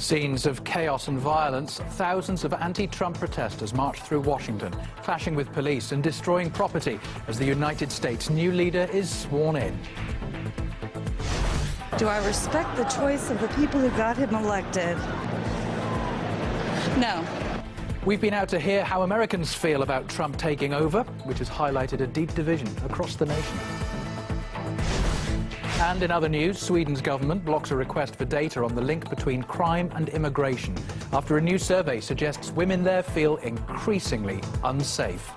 Scenes of chaos and violence. Thousands of anti-Trump protesters marched through Washington, clashing with police and destroying property as the United States' new leader is sworn in. Do I respect the choice of the people who got him elected? No. We've been out to hear how Americans feel about Trump taking over, which has highlighted a deep division across the nation. And in other news, Sweden's government blocks a request for data on the link between crime and immigration after a new survey suggests women there feel increasingly unsafe.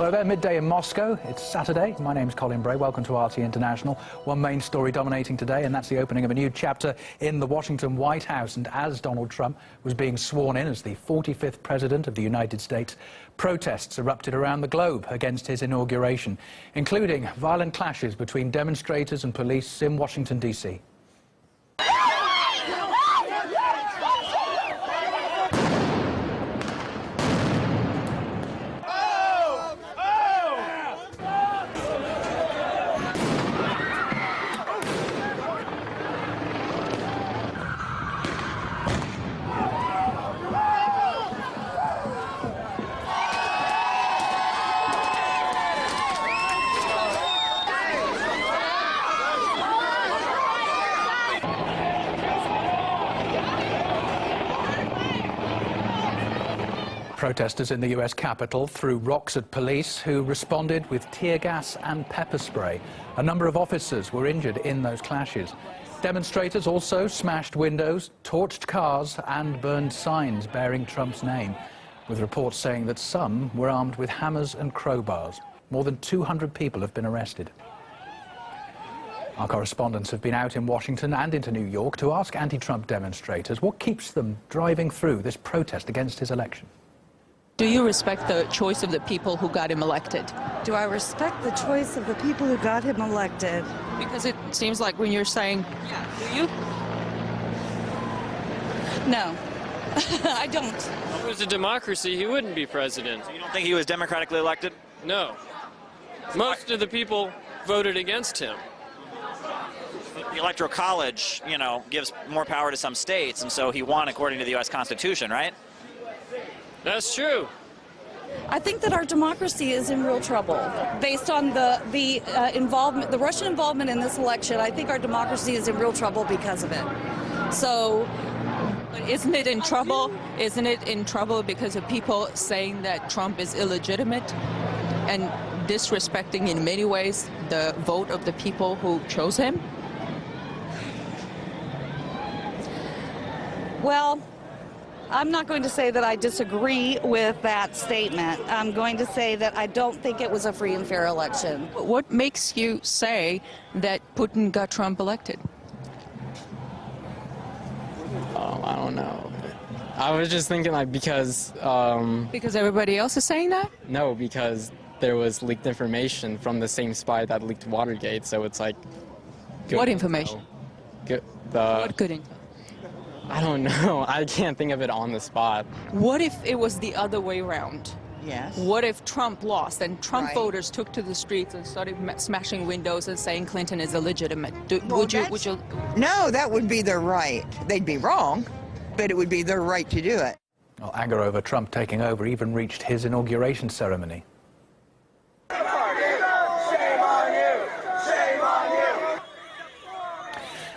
Hello there, midday in Moscow. It's Saturday. My name's Colin Bray. Welcome to RT International. One main story dominating today, and that's the opening of a new chapter in the Washington White House. And as Donald Trump was being sworn in as the 45th President of the United States, protests erupted around the globe against his inauguration, including violent clashes between demonstrators and police in Washington, D.C. Protesters in the U.S. Capitol threw rocks at police, who responded with tear gas and pepper spray. A number of officers were injured in those clashes. Demonstrators also smashed windows, torched cars and burned signs bearing Trump's name, with reports saying that some were armed with hammers and crowbars. More than 200 people have been arrested. Our correspondents have been out in Washington and into New York to ask anti-Trump demonstrators what keeps them driving through this protest against his election. Do you respect the choice of the people who got him elected? Do I respect the choice of the people who got him elected? Because it seems like when you're saying, yeah, do you? No, I don't. If it was a democracy, he wouldn't be president. So you don't think he was democratically elected? No. Most of the people voted against him. The Electoral College, you know, gives more power to some states, and so he won according to the U.S. Constitution, right? That's true. I think that our democracy is in real trouble. Based on the involvement, the Russian involvement in this election, I think our democracy is in real trouble because of it. So, Isn't it in trouble? Isn't it in trouble because of people saying that Trump is illegitimate and disrespecting in many ways the vote of the people who chose him? well, I'm not going to say that I disagree with that statement. I'm going to say that I don't think it was a free and fair election. What makes you say that Putin got Trump elected? I don't know. I was just thinking, like, because... Because everybody else is saying that? No, because there was leaked information from the same spy that leaked Watergate, so it's like... What information? What good information? I don't know. I can't think of it on the spot. What if it was the other way around? Yes. What if Trump lost and Trump Right. voters took to the streets and started smashing windows and saying Clinton is illegitimate? Well, Would you? No, that would be their right. They'd be wrong, but it would be their right to do it. Well, anger over Trump taking over even reached his inauguration ceremony.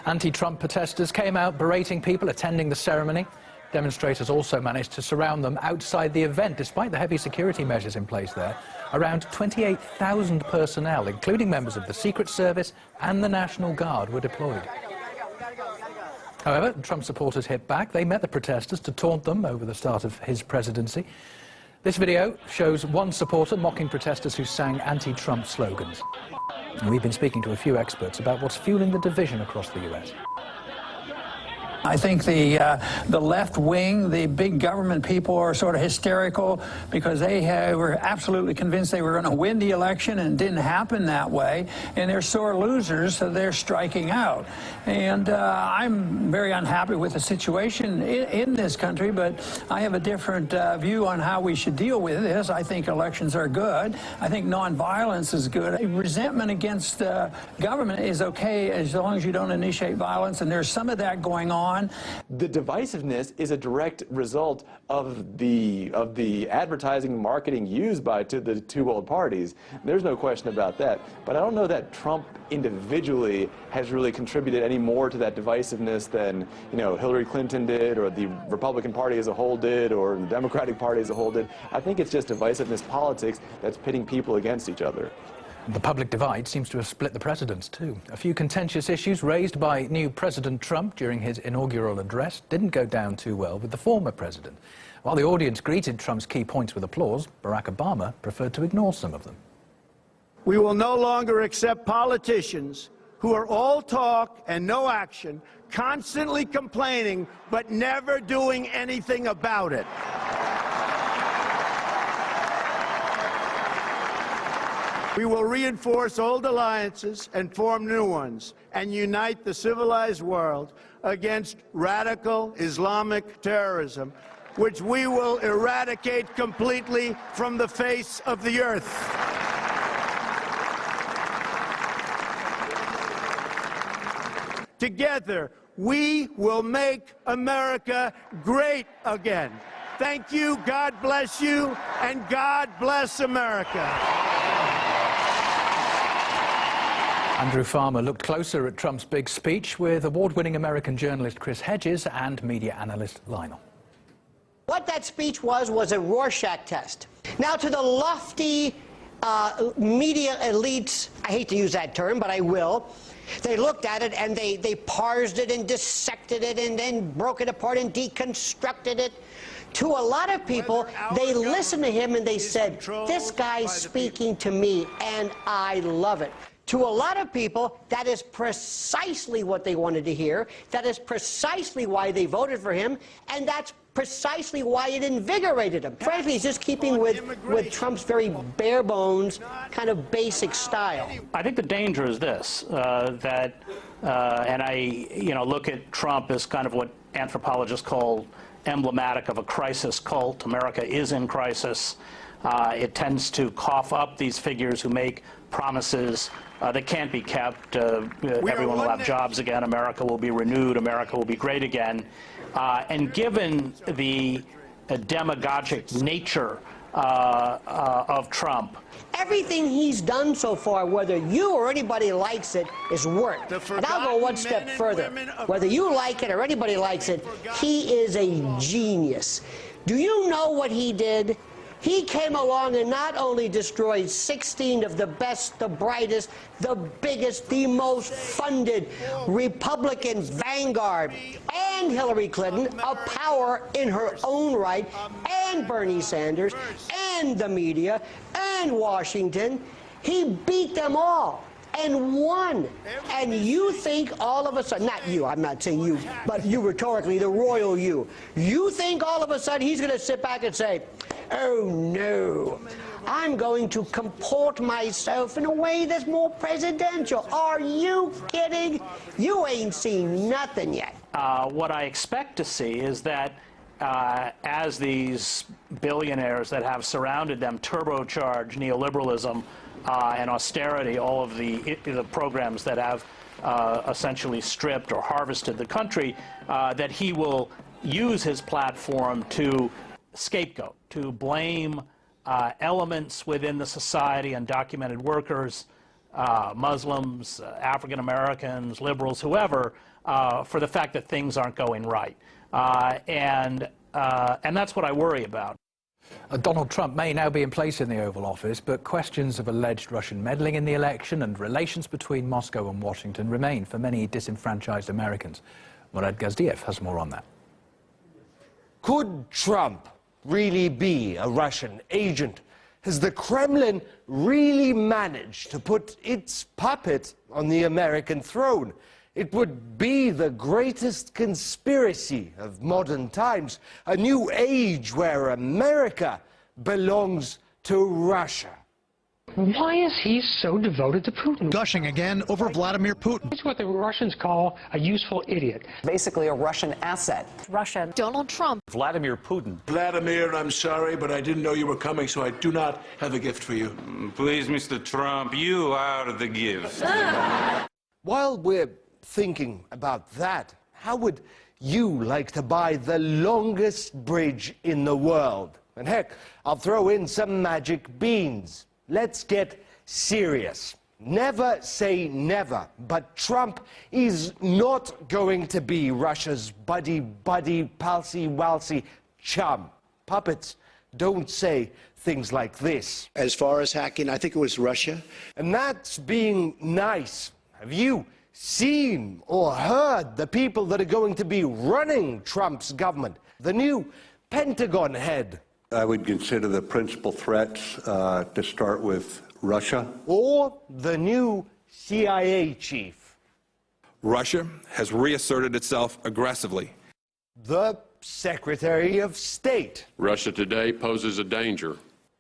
Anti-Trump protesters came out berating people attending the ceremony. Demonstrators also managed to surround them outside the event, despite the heavy security measures in place there. Around 28,000 personnel, including members of the Secret Service and the National Guard, were deployed. However, Trump supporters hit back. They met the protesters to taunt them over the start of his presidency. This video shows one supporter mocking protesters who sang anti-Trump slogans. And we've been speaking to a few experts about what's fueling the division across the US. I think the left wing, the big government people are sort of hysterical because they were absolutely convinced they were going to win the election, and it didn't happen that way. And they're sore losers, so they're striking out. And I'm very unhappy with the situation in this country, but I have a different view on how we should deal with this. I think elections are good. I think nonviolence is good. Resentment against government is okay as long as you don't initiate violence, and there's some of that going on. The divisiveness is a direct result of the advertising and marketing used by the two old parties. There's no question about that. But I don't know that Trump individually has really contributed any more to that divisiveness than, you know, Hillary Clinton did, or the Republican Party as a whole did, or the Democratic Party as a whole did. I think it's just divisiveness politics that's pitting people against each other. The public divide seems to have split the presidents, too. A few contentious issues raised by new President Trump during his inaugural address didn't go down too well with the former president. While the audience greeted Trump's key points with applause, Barack Obama preferred to ignore some of them. We will no longer accept politicians who are all talk and no action, constantly complaining but never doing anything about it. We will reinforce old alliances and form new ones, and unite the civilized world against radical Islamic terrorism, which we will eradicate completely from the face of the earth. Together, we will make America great again. Thank you, God bless you, and God bless America. Andrew Farmer looked closer at Trump's big speech with award-winning American journalist Chris Hedges and media analyst Lionel. What that speech was a Rorschach test. Now, to the lofty media elites, I hate to use that term, but I will, they looked at it and they parsed it and dissected it and then broke it apart and deconstructed it. To a lot of people, they listened to him and they said, this guy's speaking to me and I love it. To a lot of people, that is precisely what they wanted to hear. That is precisely why they voted for him, and that's precisely why it invigorated him. Frankly, he's just keeping with Trump's very bare bones, kind of basic style. I think the danger is this, and I look at Trump as kind of what anthropologists call emblematic of a crisis cult. America is in crisis. It tends to cough up these figures who make promises that can't be kept. Everyone will have jobs again. America will be renewed. America will be great again. And given the demagogic nature of Trump, everything he's done so far, whether you or anybody likes it, is work. And I'll go one step further. Whether you like it or anybody likes it, he is a genius. Do you know what he did? He came along and not only destroyed 16 of the best, the brightest, the biggest, the most funded Republican vanguard, and Hillary Clinton, a power in her own right, and Bernie Sanders, and the media, and Washington. He beat them all and won. And you think all of a sudden, not you, I'm not saying you, but you rhetorically, the royal you think all of a sudden he's going to sit back and say, oh no, I'm going to comport myself in a way that's more presidential. Are you kidding? You ain't seen nothing yet. What I expect to see is that as these billionaires that have surrounded them turbocharge neoliberalism and austerity, all of the programs that have essentially stripped or harvested the country, that he will use his platform to scapegoat, to blame elements within the society, undocumented workers, Muslims, African Americans, liberals, whoever, for the fact that things aren't going right. And that's what I worry about. Donald Trump may now be in place in the Oval Office, but questions of alleged Russian meddling in the election and relations between Moscow and Washington remain for many disenfranchised Americans. Murad Gazdiev has more on that. Could Trump really be a Russian agent? Has the Kremlin really managed to put its puppet on the American throne? It would be the greatest conspiracy of modern times, a new age where America belongs to Russia. Why is he so devoted to Putin? Gushing again over Vladimir Putin. He's what the Russians call a useful idiot. Basically a Russian asset. Russia. Donald Trump. Vladimir Putin. Vladimir, I'm sorry, but I didn't know you were coming, so I do not have a gift for you. Please, Mr. Trump, you are the gift. While we're thinking about that, how would you like to buy the longest bridge in the world? And heck, I'll throw in some magic beans. Let's get serious. Never say never, but Trump is not going to be Russia's buddy-buddy, palsy-walsy chum. Puppets don't say things like this. As far as hacking, I think it was Russia. And that's being nice. Have you seen or heard the people that are going to be running Trump's government? The new Pentagon head. I would consider the principal threats to start with Russia. Or the new CIA chief. Russia has reasserted itself aggressively. The Secretary of State. Russia today poses a danger.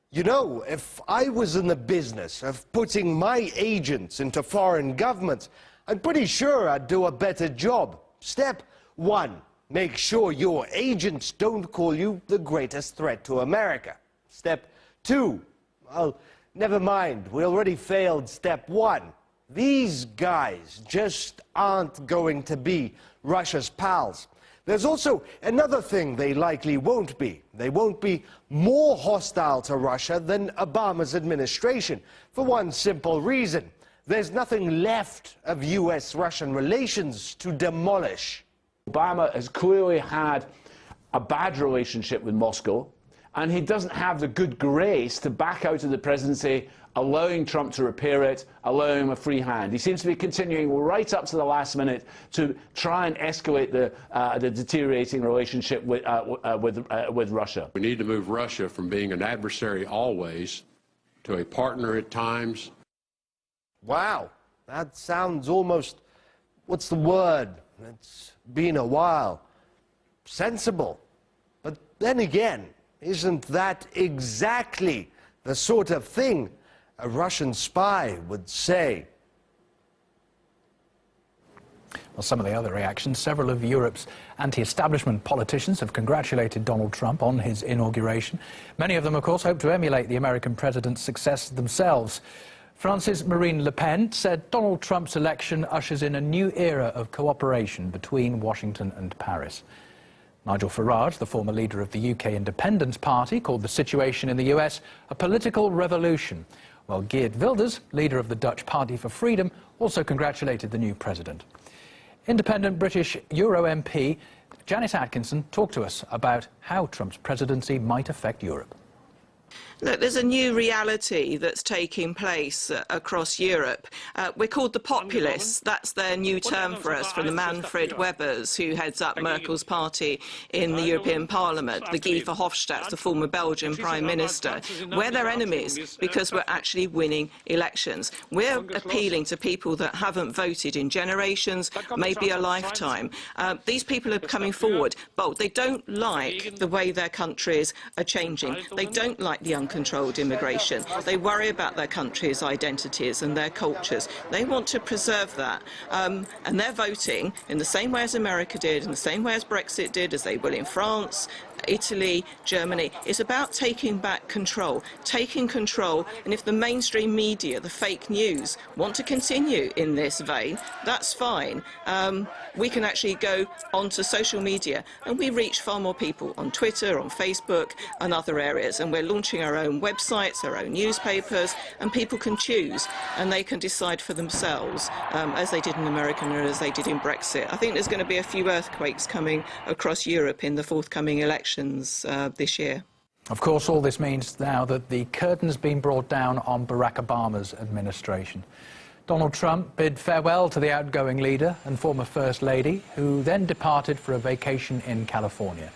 You know, if I was in the business of putting my agents into foreign governments, I'm pretty sure I'd do a better job. Step one. Make sure your agents don't call you the greatest threat to America. Step two, well, never mind, we already failed step one. These guys just aren't going to be Russia's pals. There's also another thing they likely won't be. They won't be more hostile to Russia than Obama's administration, for one simple reason. There's nothing left of US-Russian relations to demolish. Obama has clearly had a bad relationship with Moscow, and he doesn't have the good grace to back out of the presidency, allowing Trump to repair it, allowing him a free hand. He seems to be continuing right up to the last minute to try and escalate the deteriorating relationship with Russia. We need to move Russia from being an adversary always to a partner at times. Wow, that sounds almost, what's the word? It's been a while. Sensible. But then again, isn't that exactly the sort of thing a Russian spy would say? Well, some of the other reactions. Several of Europe's anti-establishment politicians have congratulated Donald Trump on his inauguration. Many of them, of course, hope to emulate the American president's success themselves. France's Marine Le Pen said Donald Trump's election ushers in a new era of cooperation between Washington and Paris. Nigel Farage, the former leader of the UK Independence Party, called the situation in the US a political revolution, while Geert Wilders, leader of the Dutch Party for Freedom, also congratulated the new president. Independent British Euro MP Janice Atkinson talked to us about how Trump's presidency might affect Europe. Look, there's a new reality that's taking place across Europe. We're called the populists. That's their new term for us, from the Manfred Webers, who heads up Merkel's party in the European Parliament, the Guy Verhofstadt, the former Belgian Prime Minister. We're their enemies because we're actually winning elections. We're appealing to people that haven't voted in generations, maybe a lifetime. These people are coming forward, but they don't like the way their countries are changing. They don't like the uncontrolled immigration. They worry about their country's identities and their cultures. They want to preserve that. And they're voting in the same way as America did, in the same way as Brexit did, as they will in France, Italy, Germany. It's about taking back control, and if the mainstream media, the fake news, want to continue in this vein, that's fine. We can actually go onto social media and we reach far more people on Twitter, on Facebook and other areas, and we're launching our own websites, our own newspapers, and people can choose and they can decide for themselves, as they did in America and as they did in Brexit. I think there's going to be a few earthquakes coming across Europe in the forthcoming elections this year. Of course, all this means now that the curtain's been brought down on Barack Obama's administration. Donald Trump bid farewell to the outgoing leader and former First Lady, who then departed for a vacation in California.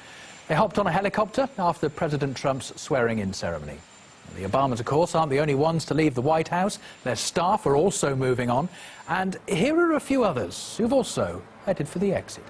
They hopped on a helicopter after President Trump's swearing-in ceremony. The Obamas, of course, aren't the only ones to leave the White House. Their staff are also moving on. And here are a few others who've also headed for the exit.